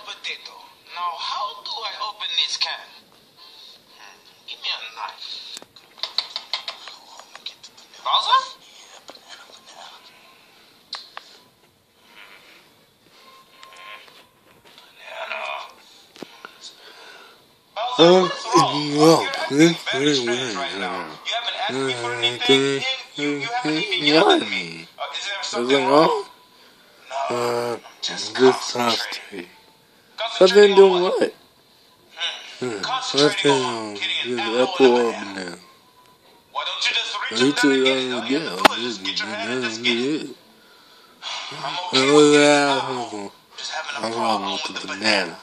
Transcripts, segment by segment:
potato. Now, how do I open this can? Give me a knife. Bowser? Just concentrate. Concentrate doing what? Concentrating on getting an apple or banana. Why don't you just reach up down and get it? All you have to do is just get your hand and just get it. I'm okay with getting it now. Just having a problem with the banana.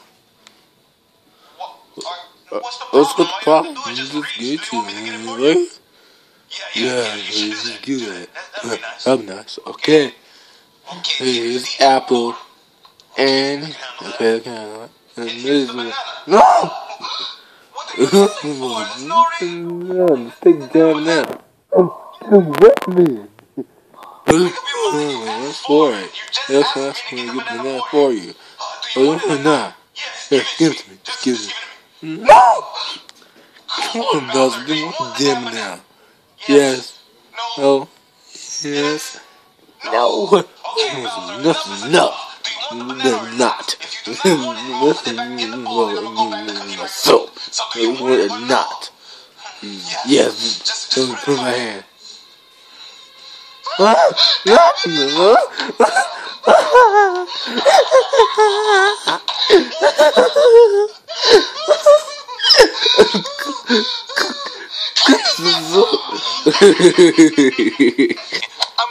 What's the problem? You just get you, right? Yeah, you just do that. That'd be nice. Okay. Here's apple. And okay. And this is no. Take it down now. What me? That's for it. That's what I'm gonna get the net for you. Oh no. Here, give it to me. Just give it to me. No! Come on, Bowser. Give me damn it now. Yes. No. Yes. No. Nothing. No. They're not. So, we're not. Yes. Let me put my hand. I'm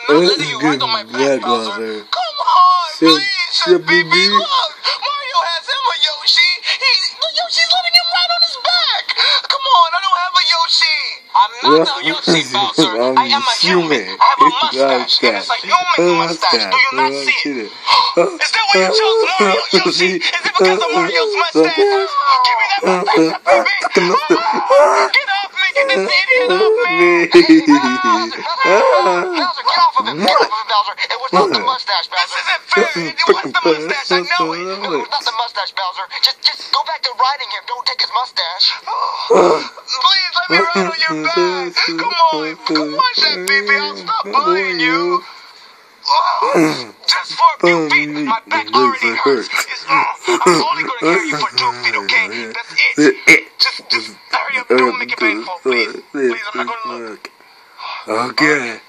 not letting you ride on my back, Bowser. Come on, please, baby. Look, Mario has him a Yoshi. Yoshi's letting him ride on his back. Come on, I don't have a Yoshi. I'm not a Yoshi, Bowser. I am a human. I have a mustache, and it's a human mustache. Do you not see it? Is that why you chose Mario, Yoshi? Is it because of Mario's mustache? Give me that mustache, baby. Get off me. Get this idiot off me. Bowser, get off of him. Get off of him, Bowser. It was not the mustache, Bowser. This isn't fair. It was the mustache. I know it. It was not the mustache, Bowser. Just go back to riding him. Don't take his mustache. Please let me ride on your back. Come on, Chef Baby. I'll stop bullying you. Just for a few feet. My back already hurts. I'm only going to carry you for 2 feet, okay? That's it. Just hurry up. Don't make it painful, please. Please, I'm not going to look. Okay.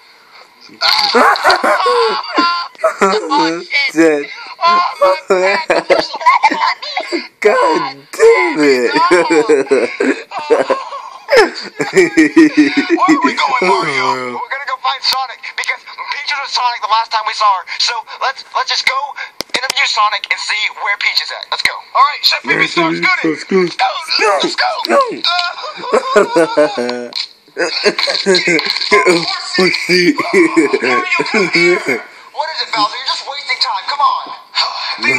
Oh, shit. Oh, my back. God damn it. Where are we going, Mario? We're gonna go find Sonic because Peach was Sonic the last time we saw her. So let's just go interview Sonic and see where Peach is at. Let's go. All right, Chef Baby, start scooting. Let's go. Mario, what is it, Bowser? You're just wasting time. Come on. I've been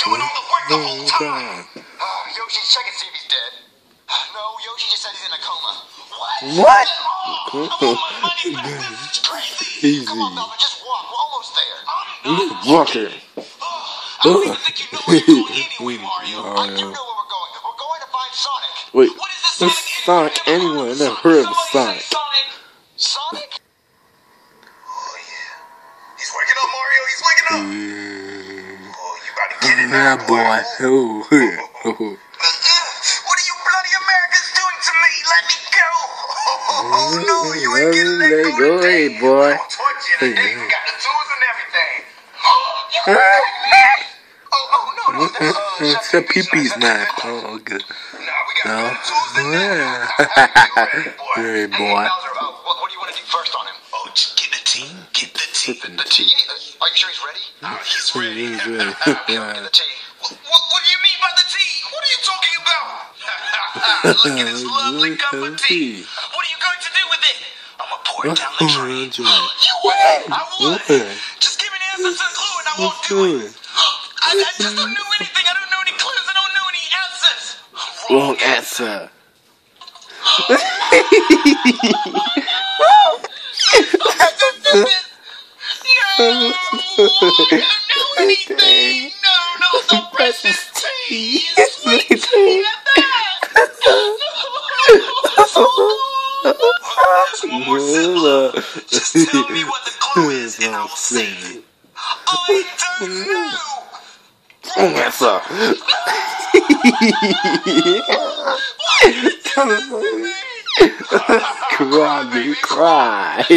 doing all the work the whole time. Yoshi's checking to see if he's dead. No, Yoshi just said he's in a coma. What? I want my money back. This is crazy. Easy. Come on, Bowser, just walk. We're almost there. Walker. I don't even think you know what you're doing anyway, Mario. I do know where we're going. We're going to find Sonic. Wait, what is this Sonic anyway? I never heard of Sonic. Sonic? Oh, yeah. He's waking up, Mario. He's waking up. Oh, you about to get it now, boy. What are you bloody Americans doing to me? Let me go. Oh, no, you ain't getting let go today. Hey, boy. I'll torture you today. We got the tools and everything. No. It's the pee-pee's knife. Oh, good. No, we got the tools and everything. Hey, boy. What do you want to do first on him? Oh, just get the tea. Get the tea. The tea? Are you sure he's ready? He's ready. He's ready. Get the tea. What do you mean by the tea? What are you talking about? Look at this lovely cup of tea. What are you going to do with it? I'm going to pour it down the drain. You win. I won. Just give me the answer to the clue and I won't do it. I just don't know anything. I don't know any clues. I don't know any answers. Wrong answer. No, I don't know anything. No, Yes, me too. Just tell me what the clue is and I will say it. I don't know. That's up. Cry, baby, cry. No,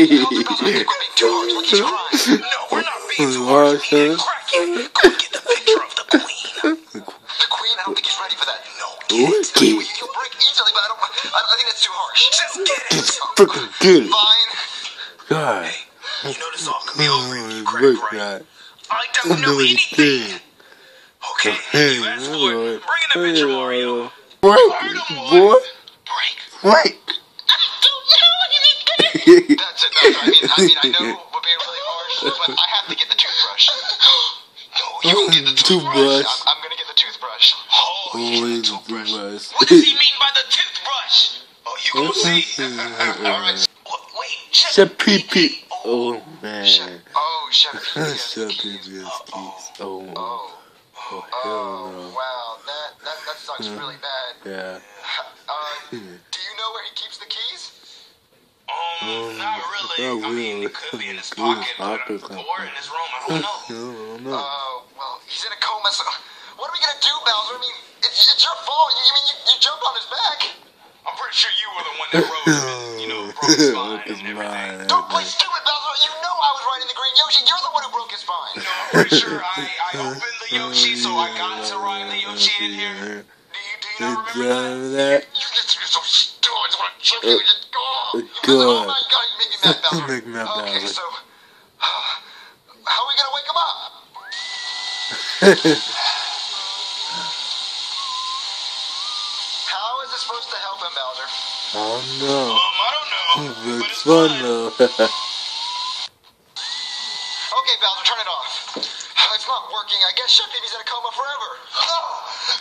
we're not being too harsh. We ain't cracking. Go get the picture of the queen. The queen? I don't think he's ready for that. No, get it. He'll break easily, but I think that's too harsh. Just get it. Just freaking get it. Fine. God. Hey, you know this all can be over if you crack, right? I don't know anything. Okay, you asked for it. Bring in the picture, Mario. Break, boy. Break. That's enough. I know we're being really harsh, but I have to get the toothbrush. No, you can get the toothbrush. I'm gonna get the toothbrush. Oh, the toothbrush. What does he mean by the toothbrush? Oh, you gonna see? Alright. Wait, Chef Pee-Pee. Oh, man. Chef Pee-Pee. Chef Pee-Pee. Oh, hell no. Wow, that sucks really bad. Yeah. Do you know where he keeps the keys? Not really. I mean, it could be in his pocket, or in his room. I don't know. Well, he's in a coma, so what are we gonna do, Bowser? I mean, it's your fault. You jumped on his back. I'm pretty sure you were the one that rode him and, broke his spine and everything. Don't play stupid, Bowser. You know I was riding the green Yoshi. You're the one who broke his spine. No, I'm pretty sure I opened the Yoshi, so I got to ride the Yoshi in here. Do you not remember that? You get to be so stupid. I just want to choke you. Good. Oh my God, you make me mad, Bowser. Make me mad, Okay, Bowser. so how are we gonna wake him up? How is this supposed to help him, Bowser? I don't know. I don't know. It's fun though. Okay, Bowser, turn it off. It's not working. I guess Chef Pee-Pee's in a coma forever.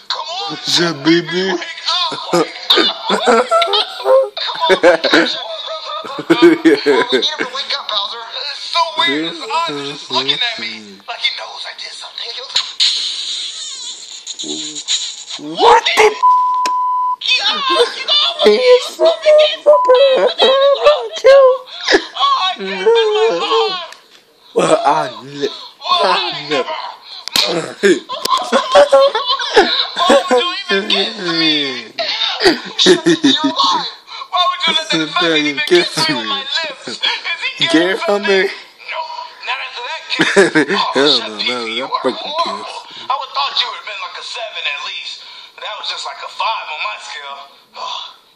Come on, Chef Pee-Pee. wake up! Come on, we need him to wake up, Bowser. It's so weird. His eyes are just looking at me like he knows I did something. What the? He's well, I never. Why would you even kiss me? You're alive. Why would you let that fucking even kiss me on my lips? Is he Care from me? Nope, not after that kiss. Hell Chef no, Pee-Pee, you that were freaking horrible. kiss. I would thought you would have been like a 7 at least. That was just like a 5 on my scale.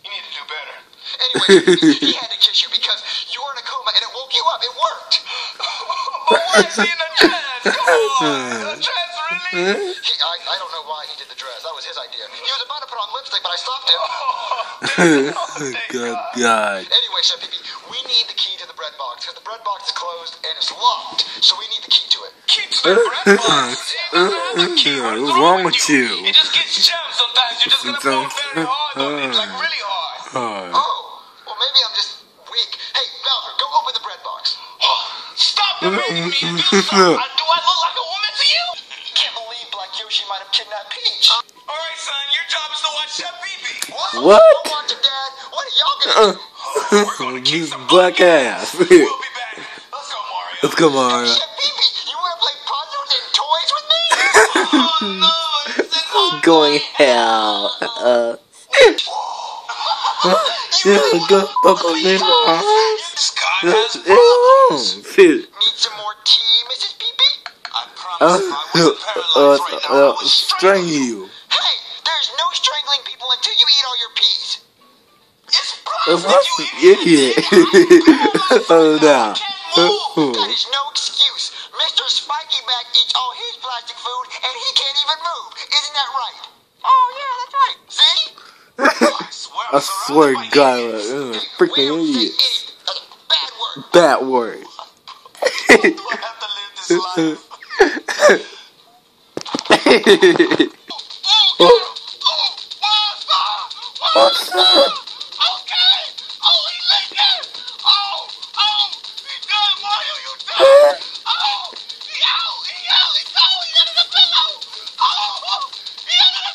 You need to do better. Anyway, he had to kiss you because you were in a coma and it woke you up. It worked. But why is he in a dress? Come on. A dress, really? I don't know why he did the dress. That was his idea. He was about to put on lipstick, but I stopped him. Good God. Anyway, Chef Pee-Pee, we need the key to the bread box because the bread box is closed and it's locked. So we need the key to it. Key to the bread box? What's wrong with you? It just gets jammed sometimes. You're just gonna fall very hard on it, like really hard. Oh, well maybe I'm just weak. Hey, Bowser, go open the bread box. Stop demanding me to do something. Do I look like a woman to you? Can't believe Black Yoshi might have kidnapped Peach. Alright, son, your job is to watch Chef Pee-Pee. What? Don't watch it, Dad. What are y'all gonna do? We're gonna kick This some black ass. We'll be back. Let's go, Mario. Let's go, Mario. Chef Pee-Pee, you wanna play puzzles and toys with me? Oh, no. It's Going hell. Yeah, go buckle in my Scott has problems. Fit. Need some more tea, Mrs. Pee-Pee? I promise if I wasn't paralyzed right now, I would string you. Hey, there's no strangling people until you eat all your peas. It's That's perfect, not you idiot. Oh, no. That is no excuse. Mr. Spiky Back eats all his plastic food and he can't even move. Isn't that right? Oh, yeah, that's right. See? I swear to God, freaking idiot. That's a bad word. Bad word. Do I have to live this life? What's that? Okay. Oh, he licked it. Oh, he done, Mario, you done. Oh, he out, he's under the pillow. Oh, he under the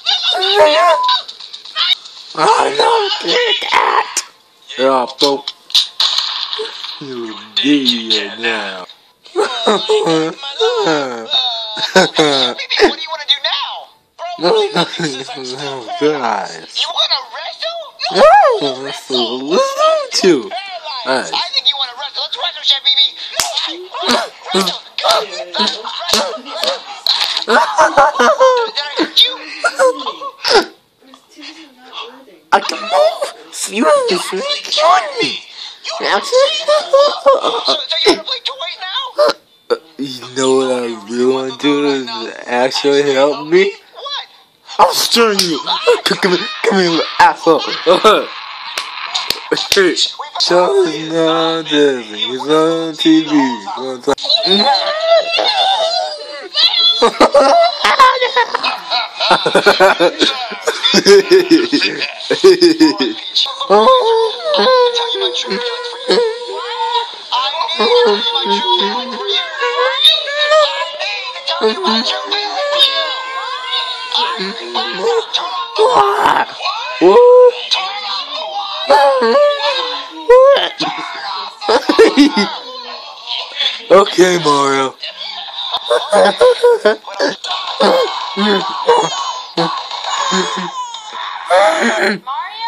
I'm not that. Yeah, bro. You idiot now. What do you want to do now? Bro, Guys. you want to wrestle? No, let's do. I think you want to wrestle. Let's wrestle, Chef BB. Wrestle. Did I hurt you? I can move. You just join me. So you want to play toy now? You know what I really want to do is actually help me? What? I'll stern you. Come here, asshole. Hey, show is not Disney. It's on TV. Okay, Mario. Mario?